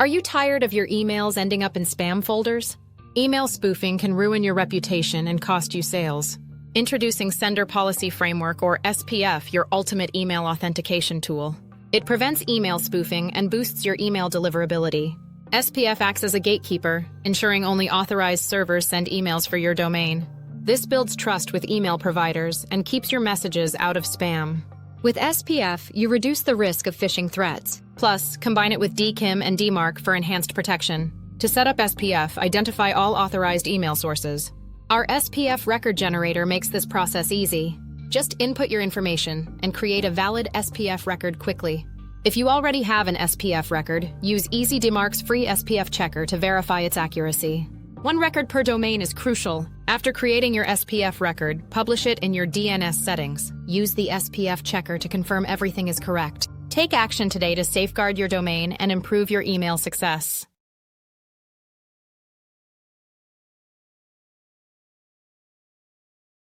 Are you tired of your emails ending up in spam folders? Email spoofing can ruin your reputation and cost you sales. Introducing Sender Policy Framework, or SPF, your ultimate email authentication tool. It prevents email spoofing and boosts your email deliverability. SPF acts as a gatekeeper, ensuring only authorized servers send emails for your domain. This builds trust with email providers and keeps your messages out of spam. With SPF, you reduce the risk of phishing threats. Plus, combine it with DKIM and DMARC for enhanced protection. To set up SPF, identify all authorized email sources. Our SPF record generator makes this process easy. Just input your information and create a valid SPF record quickly. If you already have an SPF record, use EasyDMARC's free SPF checker to verify its accuracy. One record per domain is crucial. After creating your SPF record, publish it in your DNS settings. Use the SPF checker to confirm everything is correct. Take action today to safeguard your domain and improve your email success.